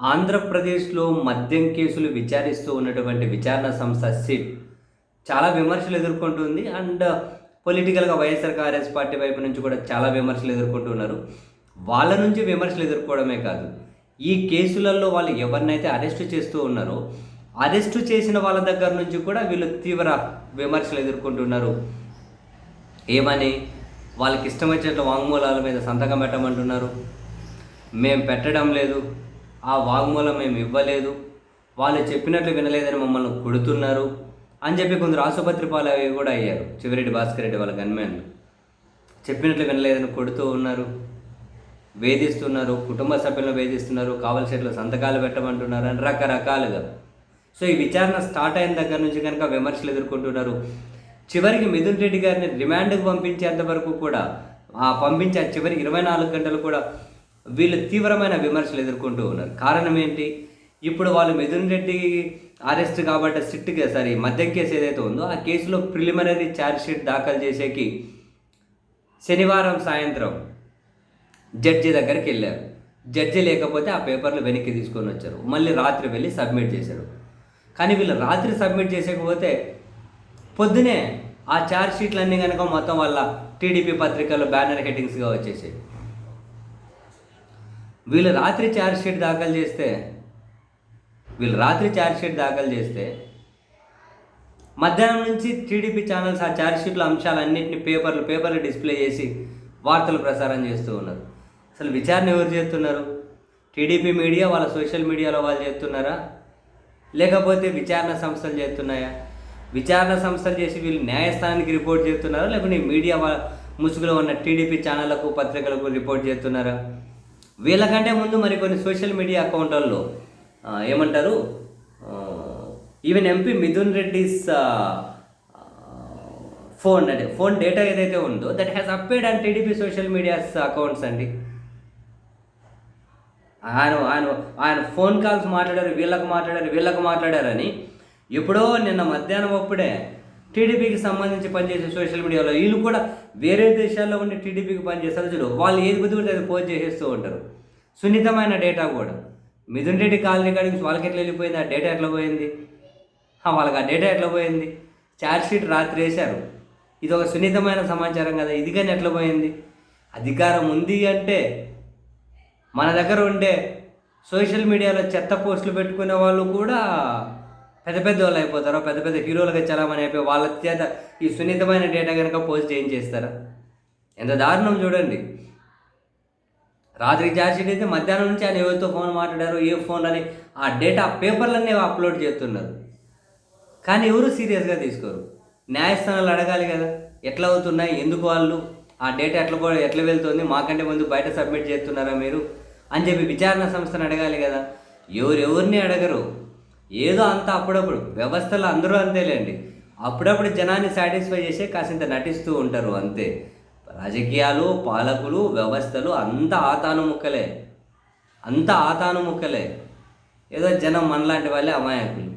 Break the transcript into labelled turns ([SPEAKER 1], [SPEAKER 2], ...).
[SPEAKER 1] ఆంధ్రప్రదేశ్‌లో మద్యం కేసులు విచారిస్తూ ఉన్నటువంటి విచారణ సంస్థ సిట్ చాలా విమర్శలు ఎదుర్కొంటుంది. పొలిటికల్‌గా వైఎస్ఆర్ కాంగ్రెస్ పార్టీ వైపు నుంచి కూడా చాలా విమర్శలు ఎదుర్కొంటున్నారు. వాళ్ళ నుంచి విమర్శలు ఎదుర్కోవడమే కాదు, ఈ కేసులలో వాళ్ళు ఎవరినైతే అరెస్టు చేస్తూ ఉన్నారో, అరెస్టు చేసిన వాళ్ళ దగ్గర నుంచి కూడా వీళ్ళు తీవ్ర విమర్శలు ఎదుర్కొంటున్నారు. ఏమని? వాళ్ళకి ఇష్టం వచ్చినట్లు వాంగ్మూలాల మీద సంతకం పెట్టమంటున్నారు. మేము పెట్టడం లేదు, ఆ వాంగ్మూలం మేము ఇవ్వలేదు, వాళ్ళు చెప్పినట్లు వినలేదని మమ్మల్ని కొడుతున్నారు అని చెప్పి కొందరు ఆసుపత్రి పాలవి కూడా అయ్యారు. చివరెడ్డి భాస్కర్ రెడ్డి వాళ్ళ గన్మెన్లు చెప్పినట్లు వినలేదని కొడుతూ ఉన్నారు, వేధిస్తున్నారు, కుటుంబ సభ్యులను వేధిస్తున్నారు, కావలసినట్లు సంతకాలు పెట్టమంటున్నారు అని రకరకాలుగా. సో ఈ విచారణ స్టార్ట్ అయిన దగ్గర నుంచి కనుక విమర్శలు ఎదుర్కొంటున్నారు. చివరికి మిథున్ రెడ్డి గారిని రిమాండ్కు పంపించేంత వరకు కూడా పంపించే చివరి 24 గంటలు కూడా వీళ్ళు తీవ్రమైన విమర్శలు ఎదుర్కొంటూ ఉన్నారు. కారణం ఏంటి? ఇప్పుడు వాళ్ళు మిథున్ రెడ్డి అరెస్ట్ కాబట్టి మద్యం కేసు ఏదైతే ఉందో ఆ కేసులో ప్రిలిమినరీ ఛార్జ్షీట్ దాఖలు చేసేకి శనివారం సాయంత్రం జడ్జి దగ్గరికి వెళ్ళారు. జడ్జి లేకపోతే ఆ పేపర్లు వెనక్కి తీసుకొని వచ్చారు. మళ్ళీ రాత్రి వెళ్ళి సబ్మిట్ చేశారు. కానీ వీళ్ళు రాత్రి సబ్మిట్ చేసేకపోతే పొద్దునే ఆ ఛార్జ్షీట్లన్నీ కనుక మొత్తం వాళ్ళ టీడీపీ పత్రికల్లో బ్యానర్ హెడ్డింగ్స్గా వచ్చేసాయి. వీళ్ళు రాత్రి ఛార్జ్షీట్ దాఖలు చేస్తే మధ్యాహ్నం నుంచి టీడీపీ ఛానల్స్ ఆ ఛార్జ్షీట్ల అంశాలన్నింటినీ పేపర్లు డిస్ప్లే చేసి వార్తలు ప్రసారం చేస్తూ ఉన్నారు. అసలు విచారణ ఎవరు చేస్తున్నారు? టీడీపీ మీడియా వాళ్ళ సోషల్ మీడియాలో వాళ్ళు చేస్తున్నారా, లేకపోతే విచారణ సంస్థలు చేస్తున్నాయా? విచారణ సంస్థలు చేసి వీళ్ళు న్యాయస్థానానికి రిపోర్ట్ చేస్తున్నారా, లేకుంటే మీడియా ముసుగులో ఉన్న టీడీపీ ఛానళ్లకు పత్రికలకు రిపోర్ట్ చేస్తున్నారా? వీళ్ళకంటే ముందు మరికొన్ని సోషల్ మీడియా అకౌంట్లలో ఏమంటారు, even MP Mithun Reddy's phone data ఏదైతే ఉందో that has appeared and TDP social medias accounts అండి. ఆయన ఫోన్ కాల్స్ మాట్లాడారు, వీళ్ళకు మాట్లాడారని ఎప్పుడో నిన్న మధ్యాహ్నం అప్పుడే టీడీపీకి సంబంధించి పనిచేసే సోషల్ మీడియాలో వీళ్ళు కూడా వేరే దేశాల్లో ఉండి టీడీపీకి పనిచేస్తారు చూడు, వాళ్ళు ఏది బుద్ధిపడితే అది పోస్ట్ చేసేస్తూ ఉంటారు. సున్నితమైన డేటా కూడా మిథున్ రెడ్డి కాల్ రికార్డింగ్స్ వాళ్ళకి ఎట్లా వెళ్ళిపోయింది? ఆ డేటా ఎట్లా పోయింది? వాళ్ళకి ఆ డేటా ఎట్లా పోయింది? ఛార్జ్షీట్ రాత్రి వేశారు, ఇది ఒక సున్నితమైన సమాచారం కదా, ఇది కానీ ఎట్లా పోయింది? అధికారం ఉంది అంటే మన దగ్గర ఉండే సోషల్ మీడియాలో చెత్త పోస్టులు పెట్టుకునే వాళ్ళు కూడా పెద్ద వాళ్ళు అయిపోతారో, పెద్ద హీరోలుగా చలామణి అయిపోయి వాళ్ళ చేత ఈ సున్నితమైన డేటా కనుక పోస్ట్ చేయించేస్తారా? ఎంత దారుణం చూడండి. రాత్రి ఛార్జ్షీట్ అయితే మధ్యాహ్నం నుంచి ఆయన ఎవరితో ఫోన్ మాట్లాడారు, ఏ ఫోన్ అని ఆ డేటా పేపర్లన్నీ అప్లోడ్ చేస్తున్నారు. కానీ ఎవరు సీరియస్గా తీసుకోరు. న్యాయస్థానాలు అడగాలి కదా, ఎట్లా అవుతున్నాయి, ఎందుకు వాళ్ళు ఆ డేటా ఎట్లా వెళ్తుంది, మాకంటే ముందు బయట సబ్మిట్ చేస్తున్నారా మీరు అని చెప్పి విచారణ సంస్థను అడగాలి కదా. ఎవరిని అడగరు. ఏదో అంతా అప్పుడప్పుడు వ్యవస్థలు అందరూ అంతేలేండి, అప్పుడప్పుడు జనాన్ని సాటిస్ఫై చేసే కాసింత నటిస్తూ ఉంటారు అంతే. రాజకీయాలు, పాలకులు, వ్యవస్థలు అంతా ఆతాను ముక్కలే. ఏదో జనం మనలాంటి వాళ్ళే అమాయకులు.